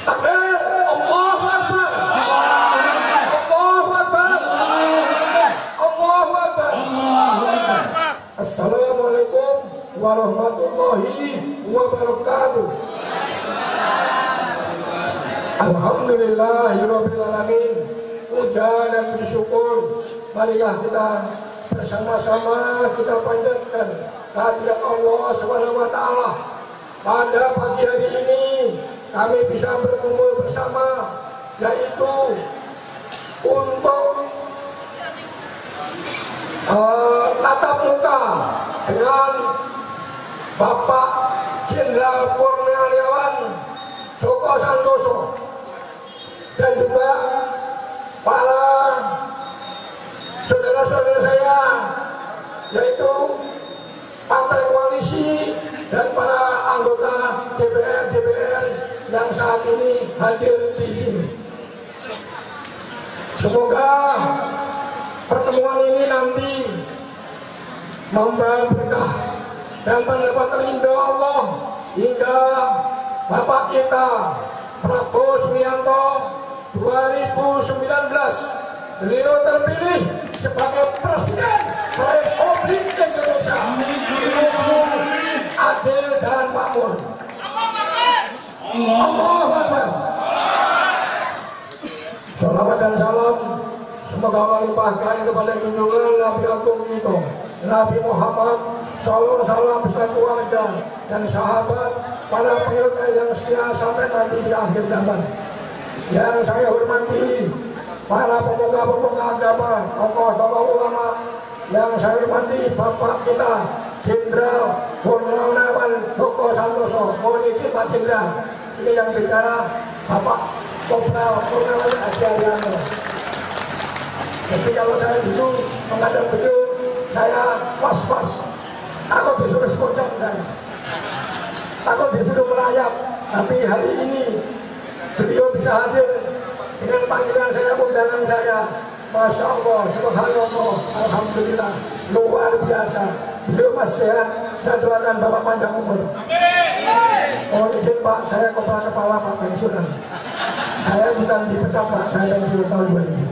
Takbir, Allahu Akbar. Allahu Akbar. Allahu Akbar. Assalamualaikum warahmatullahi wabarakatuh. Alhamdulillahirabbil alamin. Puja dan bersyukur marilah kita bersama-sama kita panjatkan kehadirat Allah Subhanahu wa taala. Pada pagi hari ini kami bisa berkumpul bersama, yaitu untuk tatap muka dengan Bapak Jenderal Purnawirawan Joko Santoso dan juga para saudara-saudara saya, yaitu partai koalisi dan para anggota DPR yang saat ini hadir di sini. Semoga pertemuan ini nanti membawa berkah dan mendapat ridho Allah hingga Bapak kita Prabowo Subianto 2019 beliau terpilih sebagai Presiden Republik Indonesia, adil dan makmur. Allahu Akbar. Salawat dan salam semoga melimpahkan kepada junjungan Nabi Agung kita Nabi Muhammad sallallahu alaihi wasallam beserta keluarga dan sahabat, para pengikutnya yang setia sampai nanti di akhir zaman. Yang saya hormati para pemuka-pemuka agama, tokoh-tokoh ulama, yang saya hormati Bapak kita Jenderal Purnawirawan Joko Santoso. Mohon izin Pak Jenderal, ini yang bicara Bapak Kopral Purnawirawan Ajaryanto. Jadi kalau saya dulu menghadap beliau, saya was-was, takut disuruh sekojam saya, takut disuruh merayap. Tapi hari ini beliau bisa hadir dengan panggilan saya, undangan saya. Masya Allah, subhanallah, alhamdulillah, luar biasa. Beliau masih sehat, saya doakan Bapak panjang umur. Mohon izin Pak, saya kepala Pak pensiunan. Saya bukan dipecat Pak, saya pensiun tahun 2000.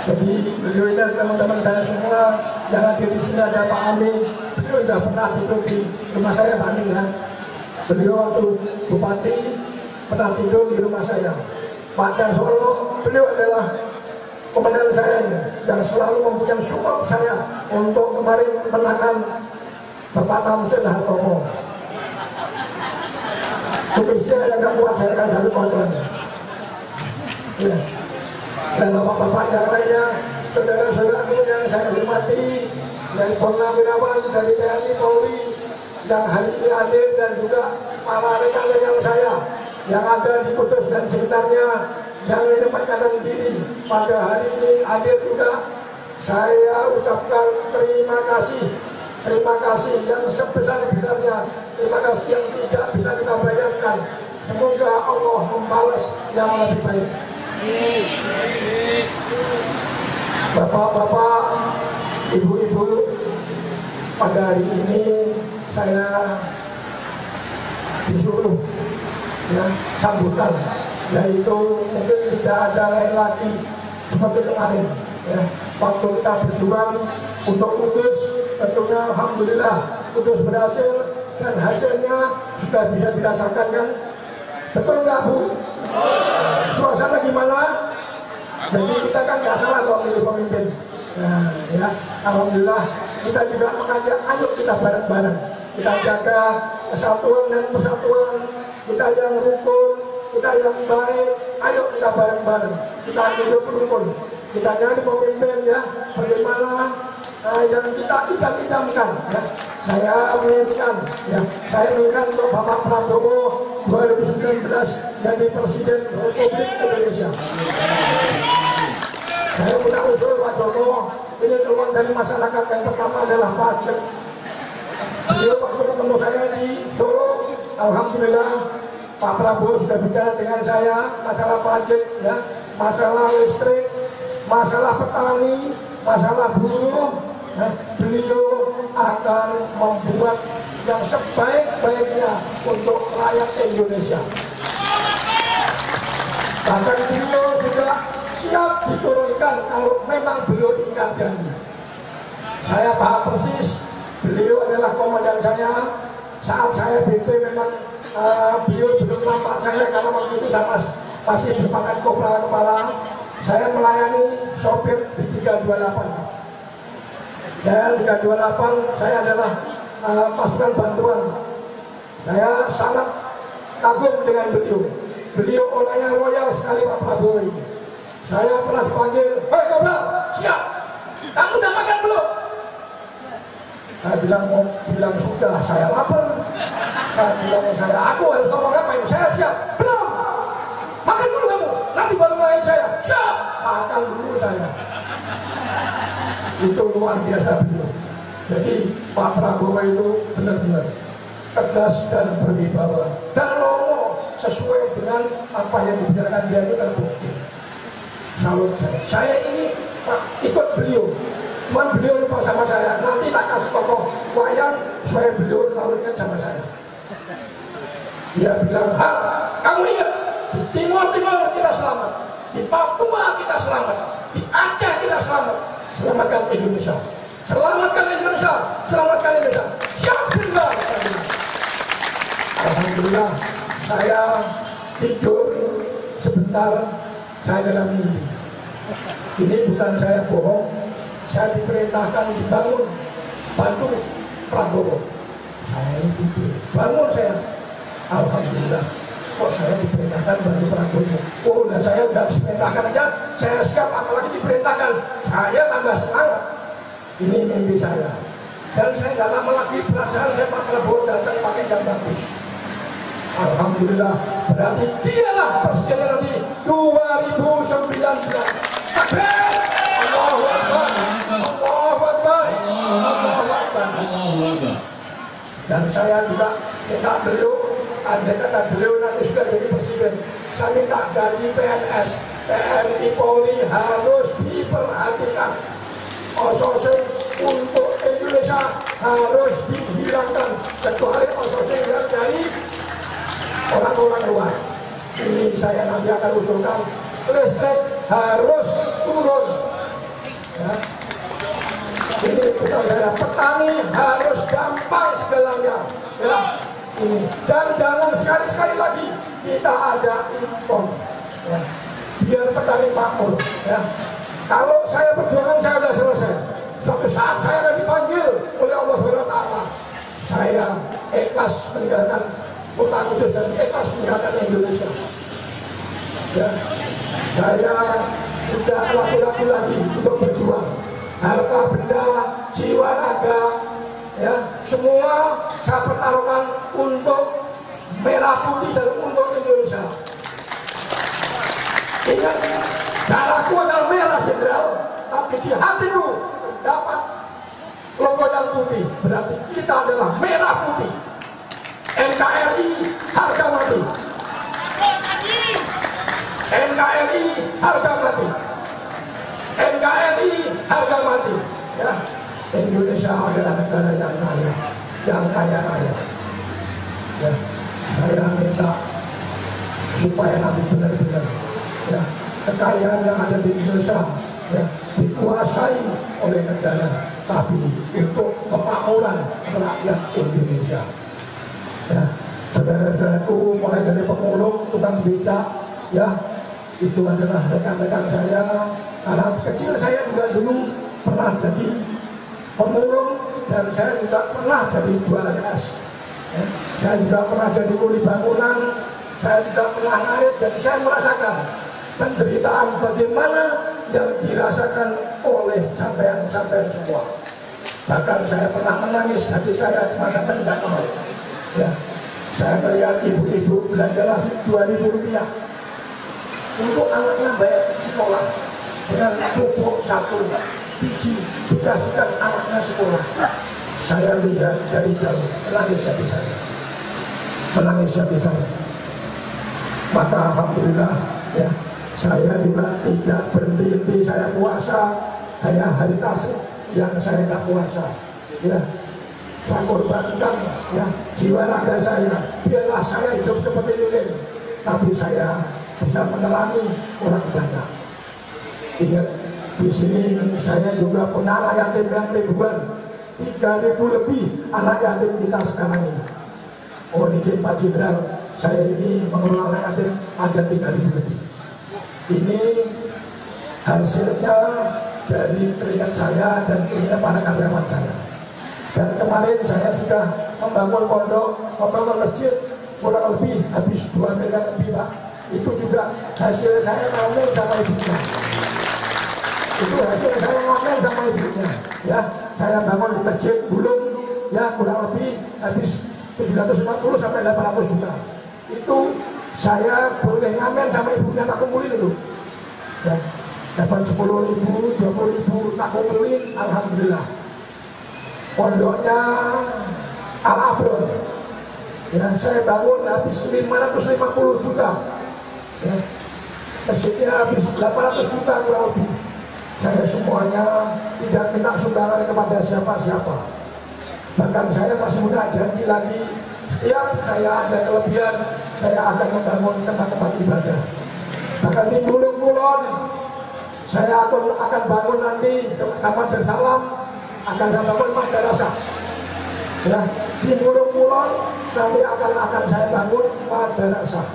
Jadi beliau ini teman-teman saya semua yang hadir di sini, ada Pak Amin. Beliau sudah pernah tidur di rumah saya, Pak Amin ya. Beliau waktu bupati pernah tidur di rumah saya. Pak Jan Solo, beliau adalah komandan saya yang selalu memberikan support saya untuk kemarin menangkan Bapak Tamsin Hartono. Tulisnya yang gak kuat saya akan dari kocoran. Ya. Dan bapak-bapak yang lainnya, saudara-saudaraku yang saya hormati, dari Purnawirawan, dari TNI Polri yang hari ini hadir, dan juga para rekan-rekan saya yang ada di Kudus dan sekitarnya yang menyempatkan diri pada hari ini hadir juga. Saya ucapkan terima kasih yang sebesar-besarnya, terima kasih yang tidak bisa kita bayangkan. Semoga Allah membalas yang lebih baik. Bapak-bapak, ibu-ibu, pada hari ini saya disuruh ya, sambutan, yaitu mungkin tidak ada lain lagi seperti kemarin ya, waktu kita berjuang untuk Kudus. Tentunya alhamdulillah Kudus berhasil dan hasilnya sudah bisa dirasakan kan? Betul nggak Bu? Suasana gimana? Jadi kita kan nggak salah kalau milih pemimpin. Nah, ya, alhamdulillah kita juga mengajak, ayo kita bareng-bareng, kita jaga kesatuan dan persatuan, kita yang rukun, kita yang baik, ayo kita bareng-bareng, kita hidup rukun, kita nyari pemimpin ya, bagaimana yang kita idam-idamkan ya. Saya menginginkan untuk Bapak Prabowo 2019 jadi Presiden Republik Indonesia. Saya punya usul Pak Joko, ini keluar dari masyarakat. Yang pertama adalah pajak. Beliau waktu ketemu saya di Solo, alhamdulillah Pak Prabowo sudah bicara dengan saya masalah pajak ya, masalah listrik, masalah petani, masalah buruh. Nah, beliau akan membuat yang sebaik-baiknya untuk rakyat Indonesia. Bahkan beliau juga siap diturunkan kalau memang beliau ingkar janji. Saya paham persis, beliau adalah komandan saya. Saat saya BP memang beliau belum nampak saya karena waktu itu saya masih berpangkat kopral kepala. Saya melayani sopir di 328. Saya 328, saya adalah pasukan bantuan. Saya sangat kagum dengan beliau. Beliau orangnya royal sekali Pak Prabowo ini. Saya pernah dipanggil, "Hei Kopral, siap. Kamu udah makan belum?" Saya bilang sudah, saya lapar. Aku harus ngomong apa ini? Saya siap. Belum. Makan dulu kamu. Nanti baru main saya. Siap. Makan dulu saya. Itu luar biasa beliau. Jadi Pak Prabowo itu benar-benar tegas dan berwibawa dan lomo sesuai dengan apa yang dibicarakan dia itu terbukti. Salut saya. Saya ini ikut beliau. Cuman beliau lupa sama saya. Nanti tak kasih tokoh wayang supaya beliau terlalu ingat sama saya. Dia bilang, kamu ingat di Timur kita selamat, di Papua kita selamat, di Aceh kita selamat. Selamatkan Indonesia. Selamatkan Indonesia. Selamatkan Indonesia. Siap. Alhamdulillah saya tidur sebentar, saya dalam mimpi. Ini bukan saya bohong. Saya diperintahkan dibangun bantu Prabowo. Saya tidur, bangun saya. Alhamdulillah, kok saya diperintahkan bantu Prabowo. Oh, dan saya nggak diperintahkan aja, saya siap. Apalagi diperintahkan, saya tambah semangat. Ini mimpi saya. Dan saya nggak lama lagi perasaan saya Pak Prabowo datang pakai jam bagus. Alhamdulillah, berarti dialah presiden nanti 2019. Takbir! Allahu Akbar! Allahu Akbar! Allahu Akbar! Dan saya juga minta beliau, andai kata beliau nanti sudah jadi presiden, saya minta gaji PNS, TNI, Polri harus diperhatikan. Outsourcing untuk Indonesia harus dihilangkan, kecuali outsourcing yang dari orang-orang luar. Ini saya nanti akan usulkan, listrik harus turun. Ya. Ini pesan saya, petani harus gampang segalanya. Ya. Ini. Dan jangan sekali-sekali lagi kita ada impor. Ya. Biar petani makmur. Ya. Kalau saya perjuangan saya sudah selesai. Suatu saat saya akan dipanggil oleh Allah SWT. Saya ikhlas meninggalkan Kota Kudus dan ikhlas meninggalkan Indonesia. Ya. Saya tidak ragu-ragu lagi untuk berjuang. Harta benda, jiwa raga, ya, semua saya pertaruhkan untuk merah putih dan untuk Indonesia. Ingat, darahku adalah merah jenderal, tapi di hatiku dapat logo yang putih. Berarti kita adalah merah putih. NKRI harga mati. NKRI harga mati. NKRI harga mati. Ya, Indonesia adalah negara yang kaya raya. Ya, saya minta supaya nanti benar-benar ya, kekayaan yang ada di Indonesia ya, dikuasai oleh negara, tapi untuk kemakmuran rakyat Indonesia. Ya, saudara-saudaraku, mulai dari pemulung, tukang becak, ya, itu adalah rekan-rekan saya. Karena kecil saya juga dulu pernah jadi pemulung dan saya juga pernah jadi jualan es. Ya, saya juga pernah jadi kuli bangunan, saya juga pernah naik, dan saya merasakan penderitaan bagaimana yang dirasakan oleh sampean-sampean semua. Bahkan saya pernah menangis hati saya mengatakan tidak mau. Ya, saya melihat ibu-ibu belanja nasi 2.000 rupiah untuk anaknya bayar sekolah dengan pupuk 1 biji dikasihkan anaknya sekolah. Saya lihat dari jauh, menangis hati saya, menangis hati saya. Maka alhamdulillah ya, saya juga tidak berhenti, saya puasa hanya hari Tasik yang saya tidak puasa. Ya, saya korbankan ya jiwa raga saya, biarlah saya hidup seperti ini, tapi saya bisa menerangi orang banyak. Ingat, di sini saya juga punya anak yatim yang ribuan, 3.000 lebih anak yatim kita sekarang ini. Oh, izin Pak Jenderal, saya ini mengelola anak yatim ada 3.000 lebih. Ini hasilnya dari keringat saya dan keringat para karyawan saya. Dan kemarin saya sudah membangun pondok, membangun masjid, kurang lebih habis 2 miliar lebih, Pak. Itu juga hasil saya ngamen sama ibunya. Itu hasil saya ngamen sama ibunya. Ya, saya bangun di masjid Bulung, ya kurang lebih habis 750 sampai 800 juta. Itu saya boleh ngamen sama ibunya, tak kumpulin itu. Ya, dapat 10.000, 20.000 tak kumpulin, alhamdulillah. Pondoknya Al-Abron, ya saya bangun habis 550 juta, ya. Masjidnya habis 800 juta kurang lebih. Saya semuanya tidak minta sumbangan kepada siapa-siapa. Bahkan saya masih muda janji lagi, setiap saya ada kelebihan, saya akan membangun tempat-tempat ibadah. Bahkan di Bulung Kulon, saya akan bangun nanti Taman Darsalam, akan saya bangun madrasah. Ya, di Bulung Kulon nanti akan saya bangun madrasah,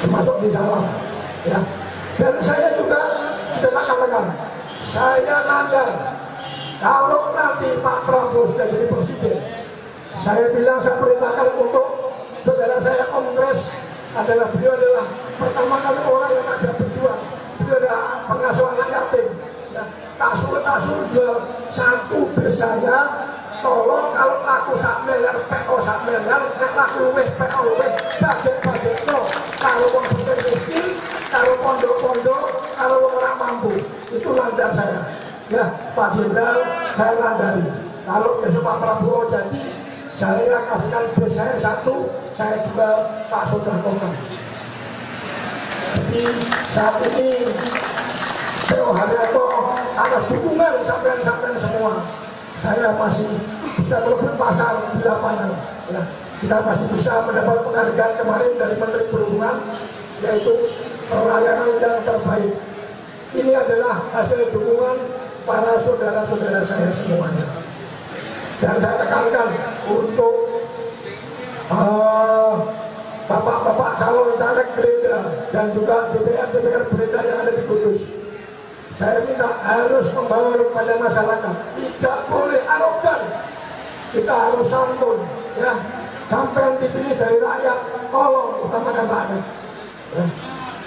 termasuk di Salam. Ya, dan saya juga sudah katakan, saya nadar kalau nanti Pak Prabowo sudah jadi presiden, saya bilang saya perintahkan untuk saudara saya Kongres adalah beliau adalah pertama kali orang yang ada berjuang. Beliau adalah pengasuh anak yatim. Ya, kasur jual satu saya, tolong kalau laku sak miliar, PO sak miliar, laku luweh, PO luweh, baget-baget no. Kalau orang miskin, kalau pondok-pondok, kalau orang mampu, itu landar saya. Ya, Pak Jenderal, saya landari. Kalau besok Pak Prabowo jadi, saya kasihkan bus saya satu, saya juga Pak Sodakokan. Jadi saat ini PO Haryanto atas dukungan sampean-sampean semua, saya masih bisa merebut pasar di lapangan. Ya, kita masih bisa mendapat penghargaan kemarin dari Menteri Perhubungan, yaitu pelayanan yang terbaik. Ini adalah hasil dukungan para saudara-saudara saya semuanya. Dan saya tekankan untuk bapak-bapak calon caleg Gerindra dan juga DPR Gerindra yang ada di Kudus. Saya minta harus membangun pada masyarakat, tidak boleh arogan, kita harus santun, ya. Sampai dipilih dari rakyat, tolong utamakan rakyat, ya.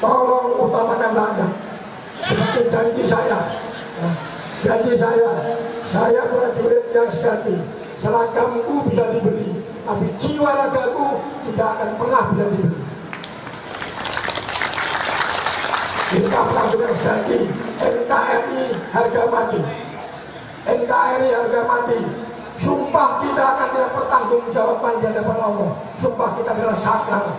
Tolong utamakan rakyat. Seperti janji saya, ya. Janji saya prajurit yang sejati, seragamku bisa dibeli, tapi jiwa ragaku tidak akan pernah bisa dibeli. Kita prajurit sejati, NKRI harga mati, NKRI harga mati. Sumpah kita akan tidak pertanggungjawaban di hadapan Allah. Sumpah kita adalah sakral.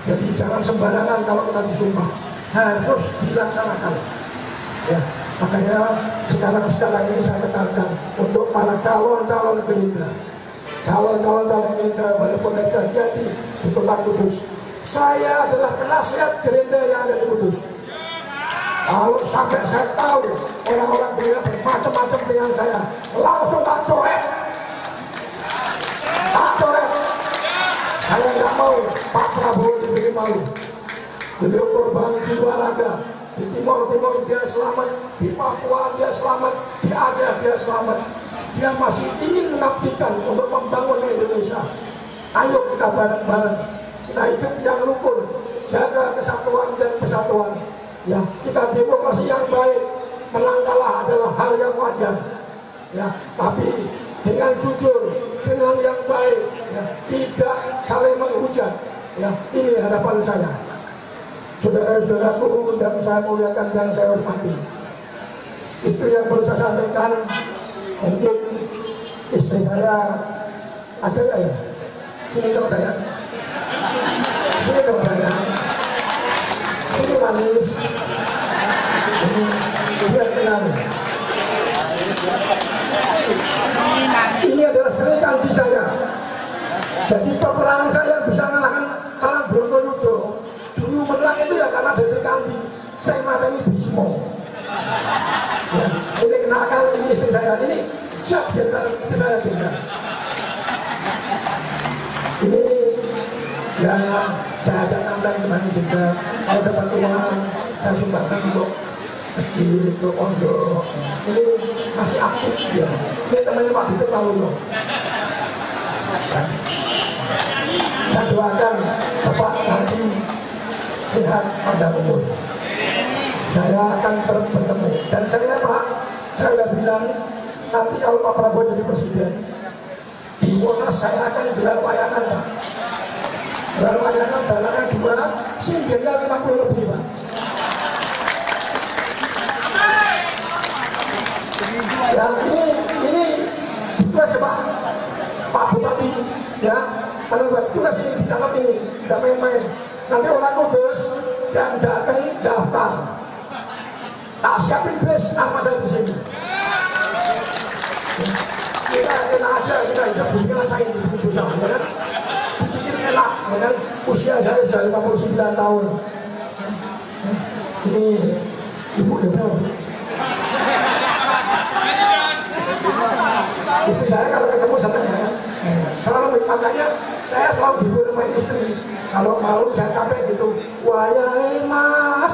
Jadi jangan sembarangan kalau kita disumpah, harus dilaksanakan. Ya, makanya sekarang ini saya tekankan untuk para calon-calon Gerindra, calon-calon Gerindra walaupun sudah jadi di Kota Kudus. Saya adalah penasihat Gerindra yang ada di Kudus. Kalau sampai saya tahu orang-orang Gerindra bermacam-macam dengan saya, langsung tak coret. Saya nggak mau Pak Prabowo diberi malu. Beliau korban jiwa raga. Di Timur dia selamat, di Papua dia selamat, di Aceh dia selamat. Dia masih ingin mengabdikan untuk membangun Indonesia. Ayo kita bareng-bareng, kita hidup yang rukun, jaga kesatuan dan persatuan. Ya, kita demokrasi yang baik, menang kalah adalah hal yang wajar. Ya, tapi dengan jujur, dengan yang baik, ya, tidak saling menghujat. Ya, ini harapan saya. Saudara-saudaraku yang saya muliakan, yang saya hormati, itu yang perlu saya sampaikan. Mungkin istri saya ada nggak ya? Sini dong saya, sini dong saya, sini manis, ini biar tenang. Ini adalah seni kanji saya. Jadi peperangan saya bisa mengalahkan perang Bronto Yudo menang itu ya karena ada Srikandi. Saya mateni Bismo. Ya, ini kenalkan ini istri saya, ini siap jenderal, itu saya jenderal. Ini ya saya ajak nambah teman jenderal. Kalau dapat uang saya sumbangkan untuk masjid, untuk pondok. Ini masih aktif ya. Ini temannya Pak Bito tahu loh. Saya doakan Bapak nanti sehat pada umur. Saya akan bertemu dan saya Pak, saya bilang nanti kalau Pak Prabowo jadi presiden di Monas saya akan gelar wayangan Pak. Gelar wayangan dalamnya 2, singgirnya 50 lebih Pak. Ya ini tugas ya Pak Bupati ya, kalau tugas ini dicatat ini nggak main-main. Nanti orang Kudus yang datang daftar, tak siapin bus apa dari sini. Kita enak aja, kita hidup bikin lain bikin susah, ya kan? Bikin enak, ya kan? Usia saya sudah 59 tahun. Ini ibu ya. Istri saya kalau ketemu senang ya, selalu makanya saya selalu diburu sama istri. Kalau mau saya capek gitu, wahai mas,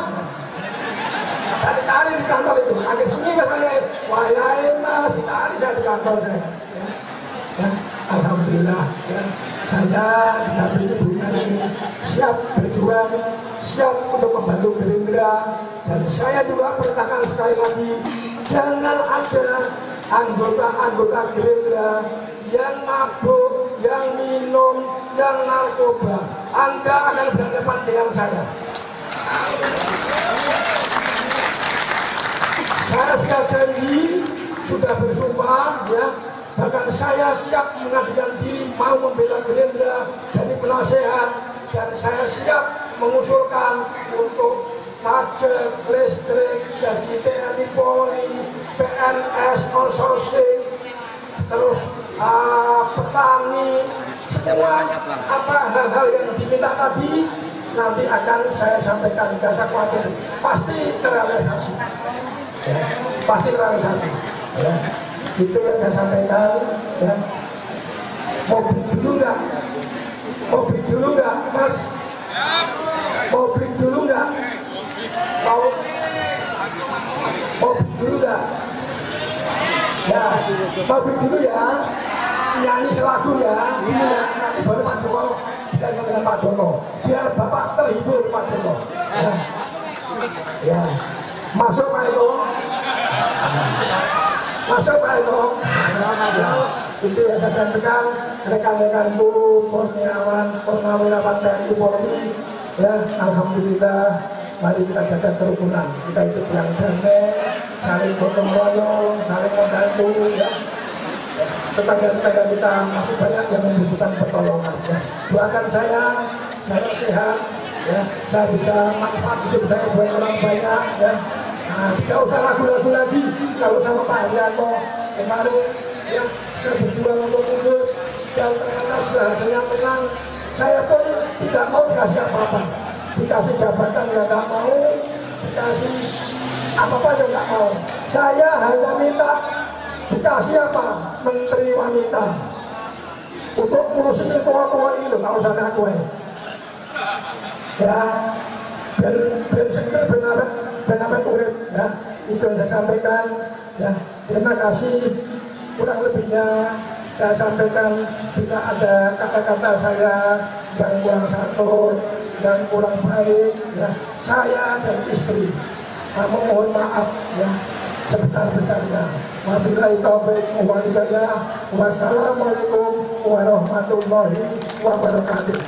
cari di kantor itu, agak seni katanya, wahai mas, dicari saya di kantor saya. Ya, alhamdulillah, ya, saya didampingi ibunya ini siap berjuang, siap untuk membantu Gerindra, dan saya juga perintahkan sekali lagi, jangan ada anggota-anggota Gerindra yang mabuk, yang minum, yang narkoba. Anda akan berhadapan dengan saya. Saya sudah janji, sudah bersumpah, ya. Bahkan saya siap mengabdikan diri, mau membela Gerindra jadi penasehat, dan saya siap mengusulkan untuk pajak, listrik, gaji TNI Polri, PNS, outsourcing, terus petani, semua hal-hal yang diminta tadi nanti akan saya sampaikan. Jangan khawatir, pasti terrealisasi, ya, pasti terrealisasi. Ya. Itu yang saya sampaikan. Ya. Mobil dulu nggak? Mobil dulu nggak, Mas? Mobil dulu nggak? Mau dulu nggak? Ya, mau dulu ya. Nyanyi selagu ya. Ini ya, nanti baru Pak Joko dan dengan Pak Joko. Biar Bapak terhibur Pak Joko. Ya, ya. Masuk Pak Eko. Masuk Pak Eko. Ya. Itu yang saya sampaikan rekan-rekanku Purnawirawan TNI Polri. Ya, alhamdulillah. Mari kita jaga kerukunan, kita hidup yang damai, saling gotong royong, saling membantu, ya. Tetangga-tetangga kita masih banyak yang membutuhkan pertolongan. Ya. Doakan saya sehat, ya. Saya bisa manfaat hidup saya buat orang banyak, ya. Nah, tidak usah ragu-ragu lagi kalau sama Pak Haryanto kemarin, ya, sudah berjuang untuk Kudus dan ternyata sudah hasilnya menang. Saya pun tidak mau dikasih apa-apa. Dikasih jabatan nggak mau, dikasih apa-apa juga nggak mau. Saya hanya minta dikasih apa? Menteri Wanita untuk ngurusin tua-tua ini loh, kalau sana aku ya, ben segera benar urip ya. Itu yang saya sampaikan ya. Terima kasih, kurang lebihnya saya sampaikan. Bila ada kata-kata saya yang kurang santun dan kurang baik, ya, saya dan istri mohon maaf ya sebesar-besarnya. Wabillahi taufiq wal hidayah. Wassalamualaikum warahmatullahi wabarakatuh.